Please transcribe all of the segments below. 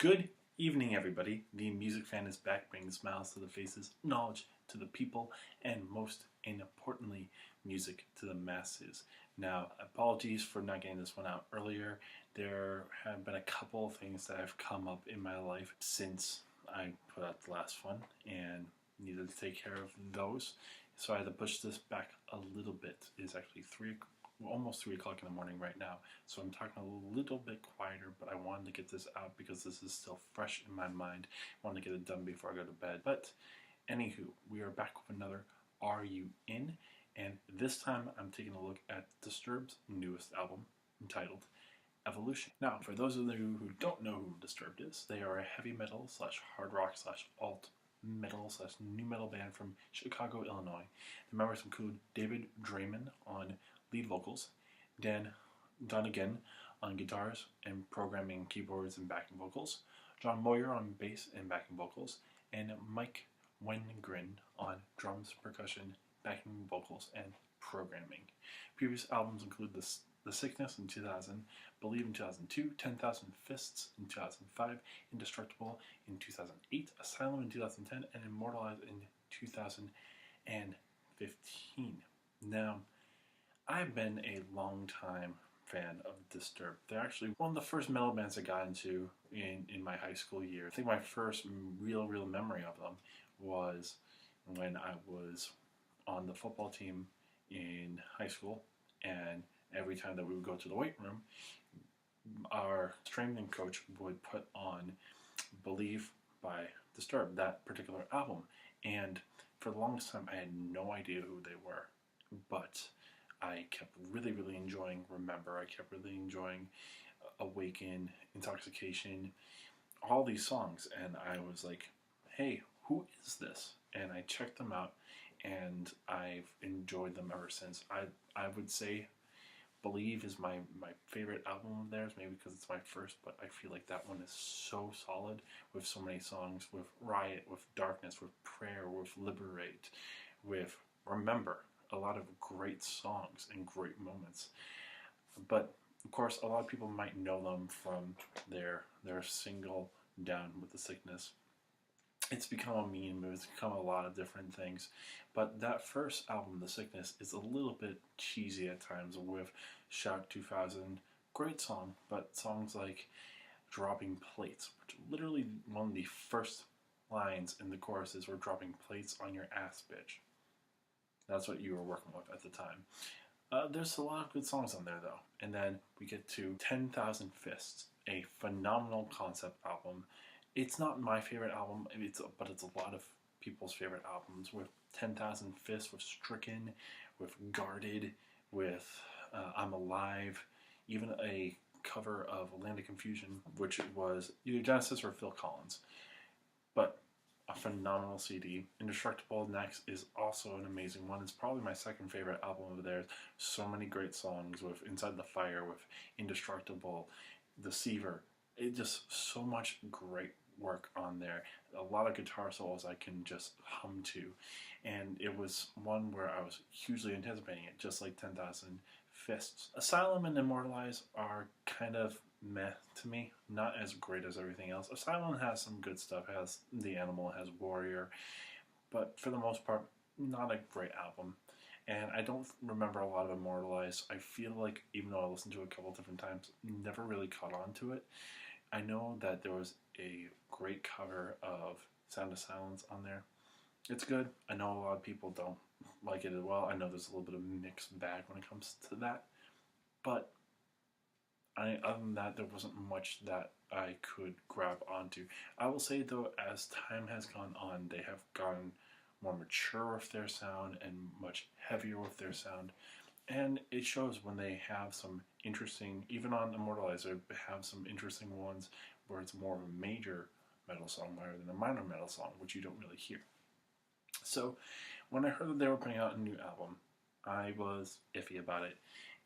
Good evening, everybody. The Music Fan is back, bringing smiles to the faces, knowledge to the people, and most importantly, music to the masses. Now, apologies for not getting this one out earlier. There have been a couple of things that have come up in my life since I put out the last one and needed to take care of those. So I had to push this back a little bit. It's actually almost 3 o'clock in the morning right now, so I'm talking a little bit quieter, but I wanted to get this out because this is still fresh in my mind. I wanted to get it done before I go to bed. But anywho, we are back with another Are You In? And this time I'm taking a look at Disturbed's newest album entitled Evolution. Now, for those of you who don't know who Disturbed is, they are a heavy metal slash hard rock slash alt metal slash new metal band from Chicago, Illinois. The members include David Draiman on lead vocals, Dan Donegan on guitars and programming, keyboards and backing vocals, John Moyer on bass and backing vocals, and Mike Wengren on drums, percussion, backing vocals, and programming. Previous albums include The Sickness in 2000, Believe in 2002, 10,000 Fists in 2005, Indestructible in 2008, Asylum in 2010, and Immortalize in 2015. Now, I've been a long time fan of Disturbed. They're actually one of the first metal bands I got into in my high school year. I think my first real memory of them was when I was on the football team in high school, and every time that we would go to the weight room, our strengthening coach would put on Believe by Disturbed, that particular album. And for the longest time, I had no idea who they were, but I kept really enjoying Remember. I kept really enjoying Awaken, Intoxication, all these songs. And I was like, hey, who is this? And I checked them out, and I've enjoyed them ever since. I would say Believe is my favorite album of theirs, maybe because it's my first, but I feel like that one is so solid with so many songs, with Riot, with Darkness, with Prayer, with Liberate, with Remember. A lot of great songs and great moments. But of course, a lot of people might know them from their single Down with the Sickness. It's become a meme, it's become a lot of different things. But that first album, The Sickness, is a little bit cheesy at times with Shout 2000. Great song, but songs like Dropping Plates, which literally one of the first lines in the chorus is, "We're dropping plates on your ass, bitch." That's what you were working with at the time. There's a lot of good songs on there, though. And then we get to 10,000 Fists, a phenomenal concept album. It's not my favorite album, but it's a lot of people's favorite albums, with 10,000 Fists, with Stricken, with Guarded, with I'm Alive, even a cover of Land of Confusion, which was either Genesis or Phil Collins. But a phenomenal CD. Indestructible next is also an amazing one. It's probably my second favorite album of theirs. So many great songs with Inside the Fire, with Indestructible, Deceiver. It just so much great work on there. A lot of guitar solos I can just hum to. And it was one where I was hugely anticipating it, just like 10,000 Fists. Asylum and Immortalize are kind of meh to me, not as great as everything else. Asylum has some good stuff, it has The Animal, it has Warrior, but for the most part, not a great album. And I don't remember a lot of Immortalize. I feel like, even though I listened to it a couple different times, never really caught on to it. I know that there was a great cover of Sound of Silence on there. It's good. I know a lot of people don't like it as well. I know there's a little bit of mixed bag when it comes to that. But other than that, there wasn't much that I could grab onto. I will say, though, as time has gone on, they have gotten more mature with their sound and much heavier with their sound. And it shows when they have some interesting, even on Immortalizer, they have some interesting ones where it's more of a major metal song rather than a minor metal song, which you don't really hear. So when I heard that they were putting out a new album, I was iffy about it.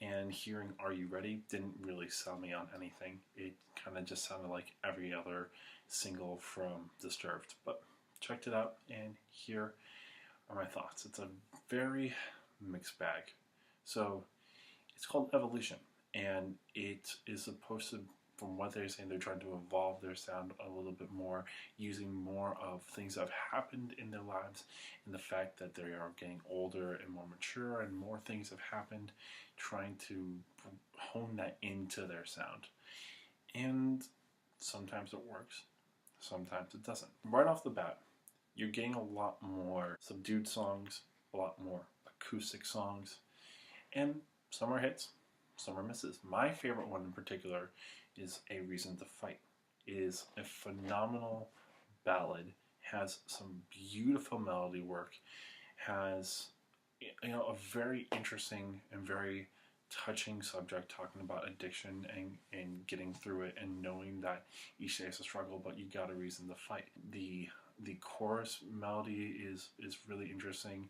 And hearing Are You Ready didn't really sell me on anything. It kind of just sounded like every other single from Disturbed. But checked it out, and here are my thoughts. It's a very mixed bag. So it's called Evolution, and it is supposed to from what they're saying, they're trying to evolve their sound a little bit more, using more of things that have happened in their lives, and the fact that they are getting older and more mature, and more things have happened, trying to hone that into their sound. And sometimes it works, sometimes it doesn't. Right off the bat, you're getting a lot more subdued songs, a lot more acoustic songs, and some are hits, some are misses. My favorite one in particular is A Reason to Fight. It is a phenomenal ballad, has some beautiful melody work, has a very interesting and very touching subject, talking about addiction and getting through it, and knowing that each day is a struggle, but you got a reason to fight. The chorus melody is really interesting,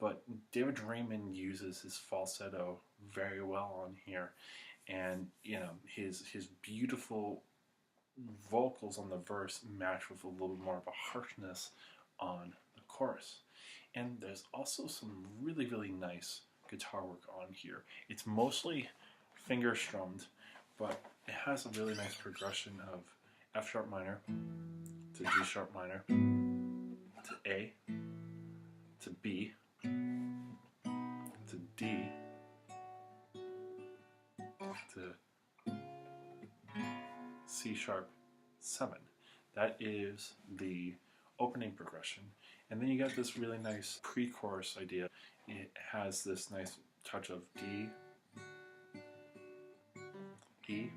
but David Draymond uses his falsetto very well on here, and his beautiful vocals on the verse match with a little bit more of a harshness on the chorus. And there's also some really, really nice guitar work on here. It's mostly finger strummed, but it has a really nice progression of F sharp minor to G sharp minor to A to B to D to C sharp 7. That is the opening progression. And then you got this really nice pre-chorus idea. It has this nice touch of D, E,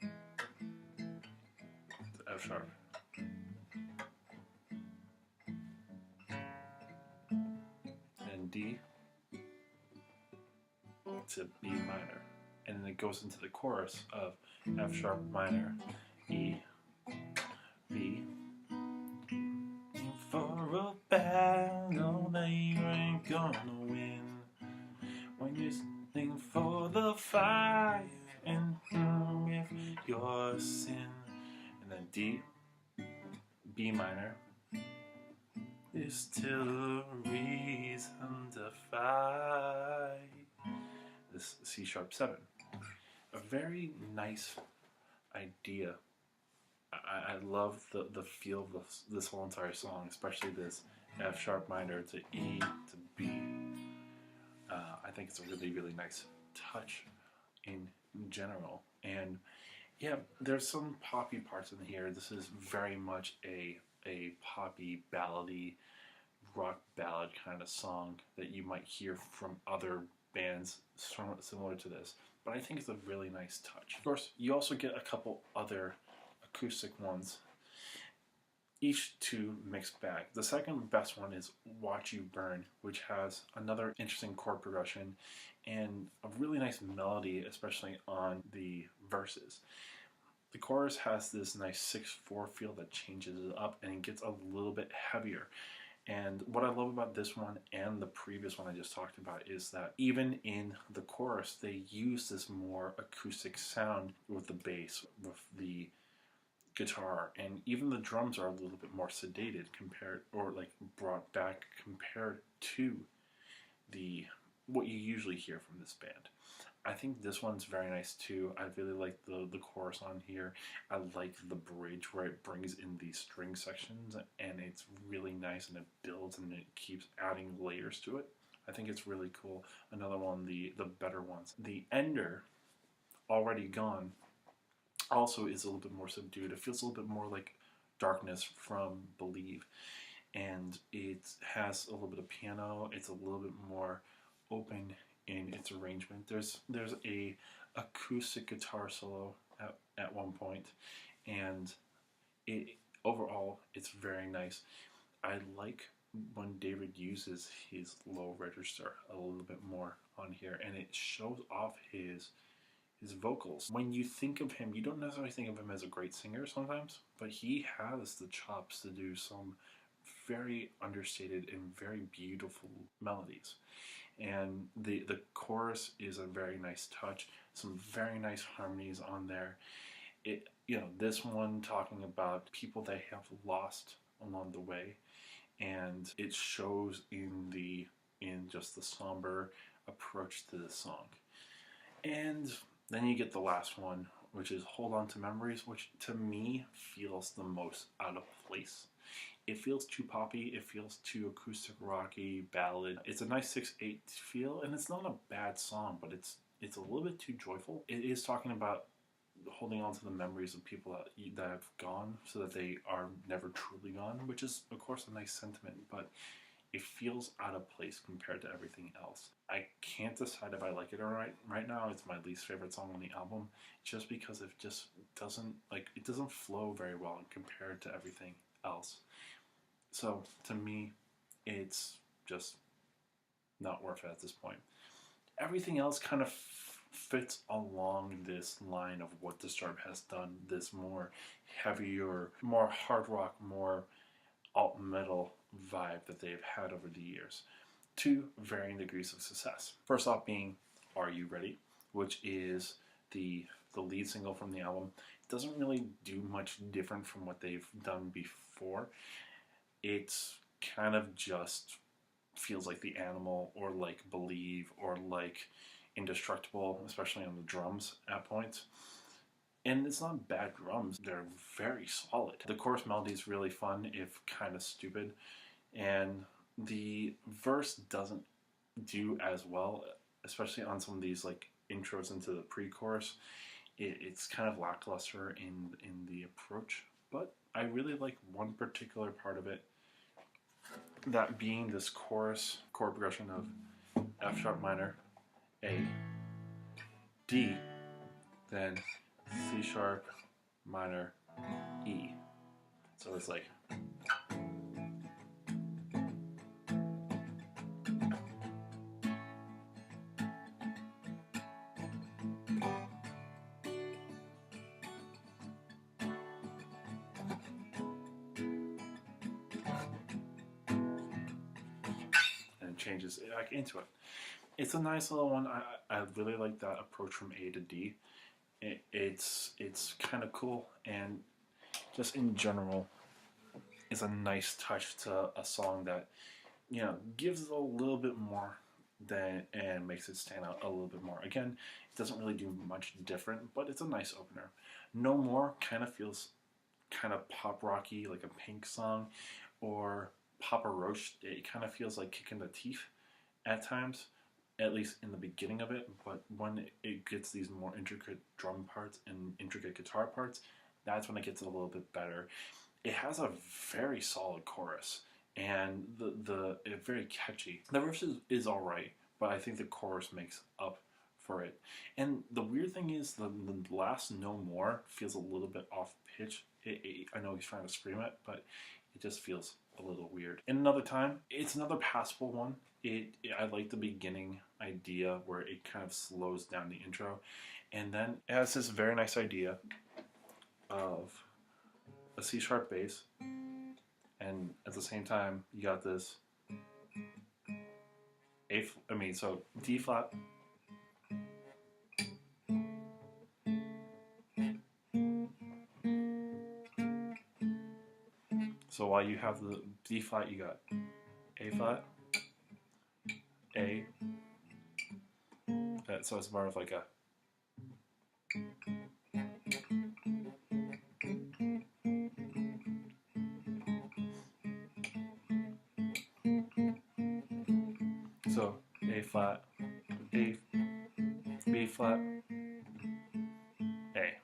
to F sharp, and D to B minor. And then it goes into the chorus of F sharp minor, E, B. For a battle that you ain't gonna win, when you're sitting for the fight and with your sin. And then D, B minor, is still a reason to fight. This C sharp 7. A very nice idea. I love the feel of this whole entire song, especially this F sharp minor to E to B. I think it's a really, really nice touch in general. And yeah, there's some poppy parts in here. This is very much a poppy, ballady, rock ballad kind of song that you might hear from other bands similar to this. But I think it's a really nice touch. Of course, you also get a couple other acoustic ones, each two mixed bag. The second best one is Watch You Burn, which has another interesting chord progression and a really nice melody, especially on the verses. The chorus has this nice 6/4 feel that changes it up and it gets a little bit heavier. And what I love about this one and the previous one I just talked about is that even in the chorus, they use this more acoustic sound with the bass, with the guitar, and even the drums are a little bit more sedated compared, or like brought back compared to what you usually hear from this band. I think this one's very nice too. I really like the chorus on here. I like the bridge where it brings in these string sections, and it's really nice, and it builds and it keeps adding layers to it. I think it's really cool. Another one, the better ones. The Ender, Already Gone, also is a little bit more subdued. It feels a little bit more like Darkness from Believe, and it has a little bit of piano. It's a little bit more open in its arrangement. There's a acoustic guitar solo at one point, and overall it's very nice. I like when David uses his low register a little bit more on here, and it shows off his vocals. When you think of him, you don't necessarily think of him as a great singer sometimes, but he has the chops to do some very understated and very beautiful melodies. And the chorus is a very nice touch, some very nice harmonies on there. This one talking about people they have lost along the way, and it shows in just the somber approach to the song. And then you get the last one, which is Hold On to Memories, which to me feels the most out of place. It feels too poppy, it feels too acoustic rocky, ballad. It's a nice 6/8 feel, and it's not a bad song, but it's a little bit too joyful. It is talking about holding on to the memories of people that have gone so that they are never truly gone, which is of course a nice sentiment, but it feels out of place compared to everything else. I can't decide if I like it or not. Right now it's my least favorite song on the album, just because it just doesn't flow very well compared to everything else. So to me, it's just not worth it at this point. Everything else kind of fits along this line of what Disturbed has done, this more heavier, more hard rock, more alt metal vibe that they've had over the years, to varying degrees of success. First off being Are You Ready, which is the lead single from the album. It doesn't really do much different from what they've done before. It's kind of just feels like The Animal or like Believe or like Indestructible, especially on the drums at points. And it's not bad drums, they're very solid. The chorus melody is really fun, if kind of stupid, and the verse doesn't do as well, especially on some of these like intros into the pre-chorus. It's kind of lackluster in the approach, but I really like one particular part of it, that being this chord progression of F sharp minor, A, D, then C sharp minor, E. So it's like, and it changes like into it. It's a nice little one. I really like that approach from A to D. It's kind of cool, and just in general, it's a nice touch to a song that, you know, gives it a little bit more than, and makes it stand out a little bit more. Again, it doesn't really do much different, but it's a nice opener. No More kind of feels kind of pop rocky, like a Pink song, or Papa Roach. It kind of feels like kicking the teeth at times, at least in the beginning of it, but when it gets these more intricate drum parts and intricate guitar parts, that's when it gets a little bit better. It has a very solid chorus, and it's very catchy. The verse is all right, but I think the chorus makes up for it. And the weird thing is, the last No More feels a little bit off pitch. I know he's trying to scream it, but it just feels a little weird. In Another Time, it's another passable one. I like the beginning idea where it kind of slows down the intro, and then it has this very nice idea of a C sharp bass, and at the same time you got this D flat, so while you have the D flat, you got A flat, A, so it's more of like a, so A flat, A, B flat, A.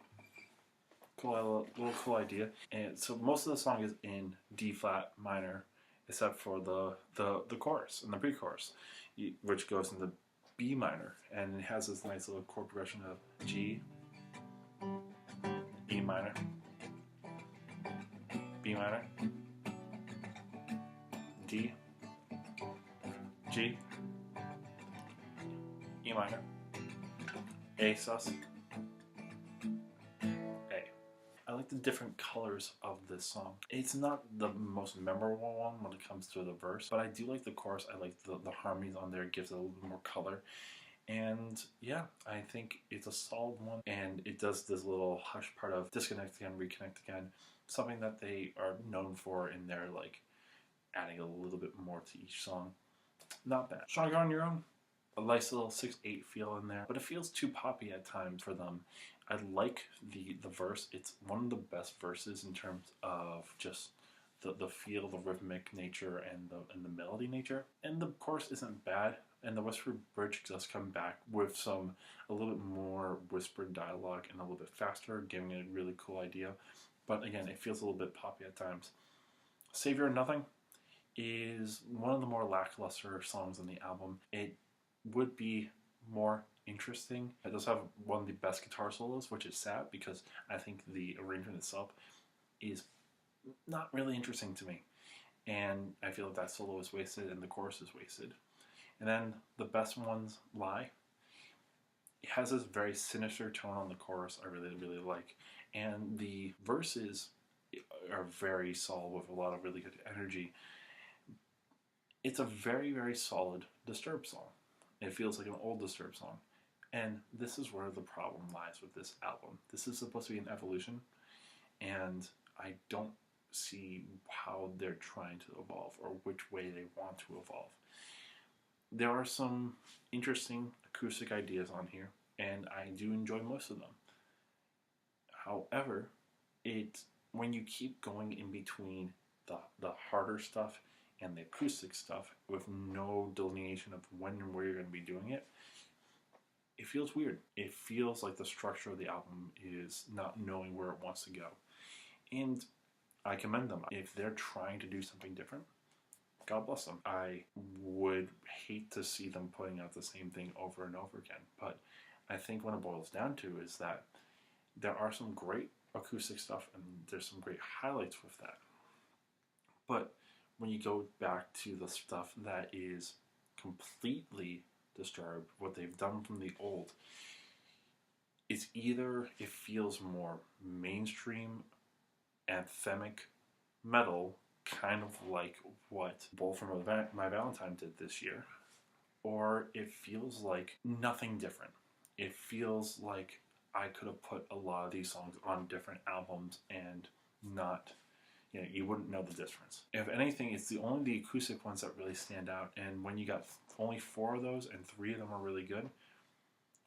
Little cool idea. And so most of the song is in D flat minor, except for the chorus and the pre-chorus, which goes into B minor, and it has this nice little chord progression of G, E minor, B minor, D, G, E minor, A sus, A. I like the different colors of this song. It's not the most memorable one when it comes to the verse, but I do like the chorus. I like the harmonies on there. It gives it a little bit more color. And yeah, I think it's a solid one, and it does this little hush part of disconnect again, reconnect again, something that they are known for in their like adding a little bit more to each song. Not bad. Stronger on Your Own, a nice little 6/8 feel in there, but it feels too poppy at times for them. I like the verse. It's one of the best verses in terms of just the feel, the rhythmic nature, and the melody nature. And the chorus isn't bad. And the whispered bridge does come back with a little bit more whispered dialogue and a little bit faster, giving it a really cool idea. But again, it feels a little bit poppy at times. Savior of Nothing is one of the more lackluster songs on the album. It would be more interesting. It does have one of the best guitar solos, which is sad because I think the arrangement itself is not really interesting to me. And I feel that solo is wasted and the chorus is wasted. And then the best ones lie. It has this very sinister tone on the chorus I really, really like. And the verses are very solid with a lot of really good energy. It's a very, very solid Disturbed song. It feels like an old Disturbed song. And this is where the problem lies with this album. This is supposed to be an evolution, and I don't see how they're trying to evolve or which way they want to evolve. There are some interesting acoustic ideas on here, and I do enjoy most of them. However, when you keep going in between the harder stuff and the acoustic stuff with no delineation of when and where you're going to be doing it, it feels weird. It feels like the structure of the album is not knowing where it wants to go. And I commend them. If they're trying to do something different, God bless them. I would hate to see them putting out the same thing over and over again. But I think what it boils down to is that there are some great acoustic stuff and there's some great highlights with that. But when you go back to the stuff that is completely Disturbed, what they've done from the old, it's either it feels more mainstream, anthemic metal, kind of like what Bullet for My Valentine did this year, or it feels like nothing different. It feels like I could have put a lot of these songs on different albums and not, you wouldn't know the difference. If anything, it's only the acoustic ones that really stand out, and when you got only 4 of those and 3 of them are really good,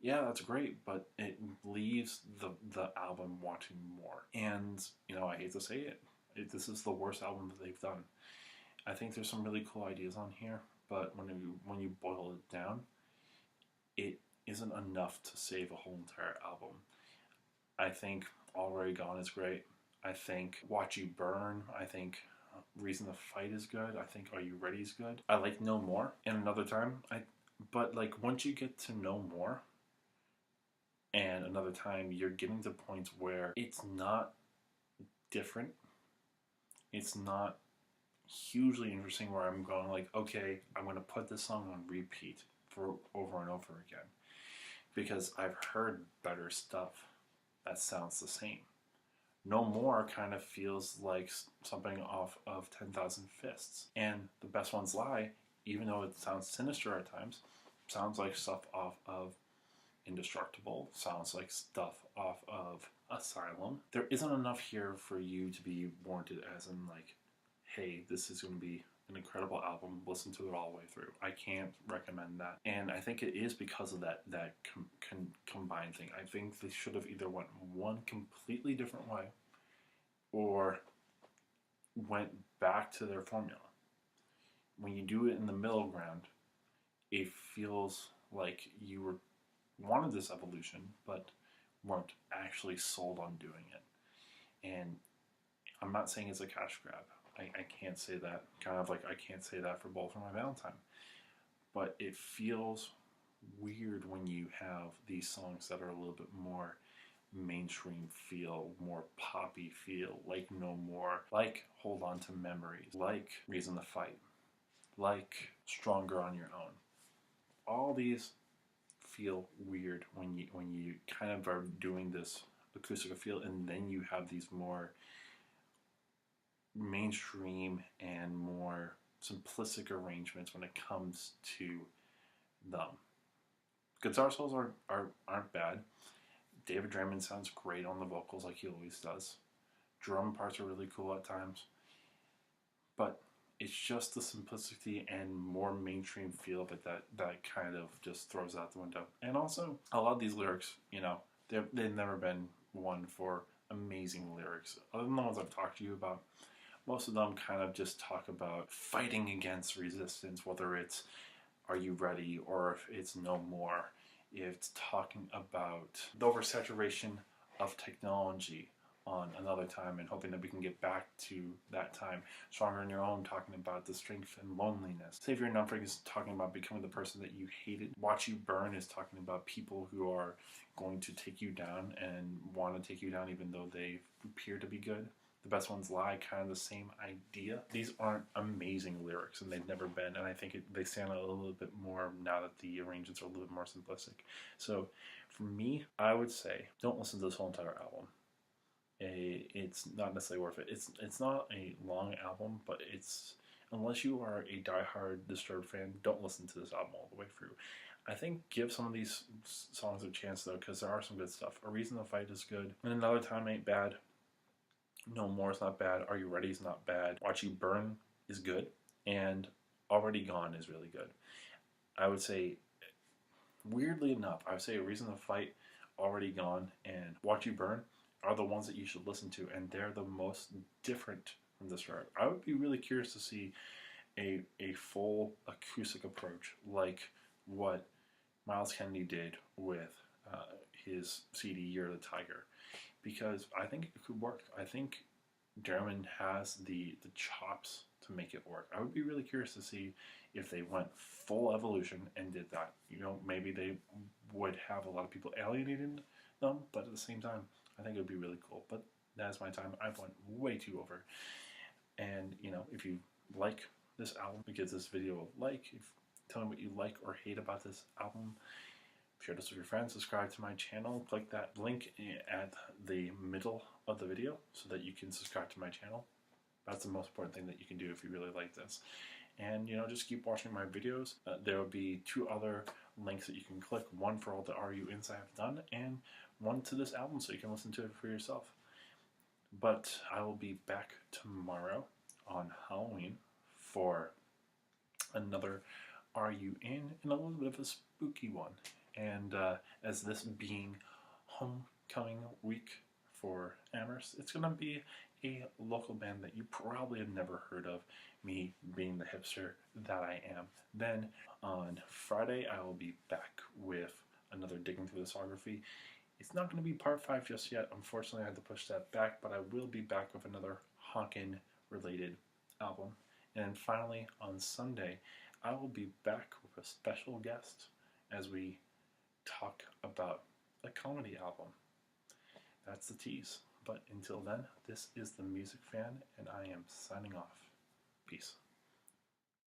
yeah, that's great, but it leaves the album wanting more. And, I hate to say it, this is the worst album that they've done. I think there's some really cool ideas on here, but when you boil it down, it isn't enough to save a whole entire album. I think Already Gone is great. I think Watch You Burn. I think Reason to Fight is good. I think Are You Ready is good. I like No More and Another Time. But once you get to No More and Another Time, you're getting to points where it's not different. It's not hugely interesting where I'm going okay, I'm going to put this song on repeat for over and over again. Because I've heard better stuff that sounds the same. No More kind of feels like something off of 10,000 Fists. And The Best Ones Lie, even though it sounds sinister at times, sounds like stuff off of Indestructible, sounds like stuff off of Asylum. There isn't enough here for you to be warranted as in hey, this is going to be an incredible album, listen to it all the way through. I can't recommend that. And I think it is because of that combined thing. I think they should have either went one completely different way or went back to their formula. When you do it in the middle ground, it feels like you wanted this evolution, but weren't actually sold on doing it. And I'm not saying it's a cash grab. I can't say that. Kind of like I can't say that for Bullet for My Valentine. But it feels weird when you have these songs that are a little bit more mainstream feel, more poppy feel, like No More, like Hold On to Memories, like Reason to Fight, like Stronger on Your Own. All these feel weird when you kind of are doing this acoustic feel, and then you have these more mainstream and more simplistic arrangements when it comes to them. Guitar solos aren't bad. David Draymond sounds great on the vocals like he always does. Drum parts are really cool at times. But it's just the simplicity and more mainstream feel of it that kind of just throws out the window. And also, a lot of these lyrics, you know, they've never been one for amazing lyrics. Other than the ones I've talked to you about, most of them kind of just talk about fighting against resistance, whether it's Are You Ready or if it's No More. It's talking about the oversaturation of technology on Another Time and hoping that we can get back to that time. Stronger on Your Own, talking about the strength and loneliness. Save Your Numbering is talking about becoming the person that you hated. Watch You Burn is talking about people who are going to take you down and want to take you down even though they appear to be good. The Best Ones Lie, kind of the same idea. These aren't amazing lyrics, and they've never been, and I think they stand out a little bit more now that the arrangements are a little bit more simplistic. So, for me, I would say, don't listen to this whole entire album. It's not necessarily worth it. It's not a long album, but it's, unless you are a diehard Disturbed fan, don't listen to this album all the way through. I think give some of these songs a chance, though, because there are some good stuff. A Reason to Fight is good, and Another Time ain't bad. No More is not bad. Are You Ready is not bad. Watch You Burn is good. And Already Gone is really good. I would say, weirdly enough, I would say A Reason to Fight, Already Gone, and Watch You Burn are the ones that you should listen to. And they're the most different from this record. I would be really curious to see a full acoustic approach like what Myles Kennedy did with his CD Year of the Tiger, because I think it could work. I think Derriman has the chops to make it work. I would be really curious to see if they went full Evolution and did that. You know, maybe they would have a lot of people alienating them, but at the same time, I think it would be really cool. But that's my time. I've went way too over. And, you know, if you like this album, give this video a like. Tell me what you like or hate about this album. Share this with your friends, subscribe to my channel, click that link at the middle of the video so that you can subscribe to my channel. That's the most important thing that you can do if you really like this. And, you know, just keep watching my videos. There will be 2 other links that you can click, one for all the RU-ins I have done, and one to this album so you can listen to it for yourself. But I will be back tomorrow on Halloween for another RU-in and a little bit of a spooky one. And as this being homecoming week for Amherst, it's going to be a local band that you probably have never heard of, me being the hipster that I am. Then on Friday, I will be back with another Digging Through the Discography. It's not going to be part 5 just yet. Unfortunately, I had to push that back, but I will be back with another Honkin'-related album. And finally, on Sunday, I will be back with a special guest as we talk about a comedy album. That's the tease. But until then, this is The Music Fan, and I am signing off. Peace.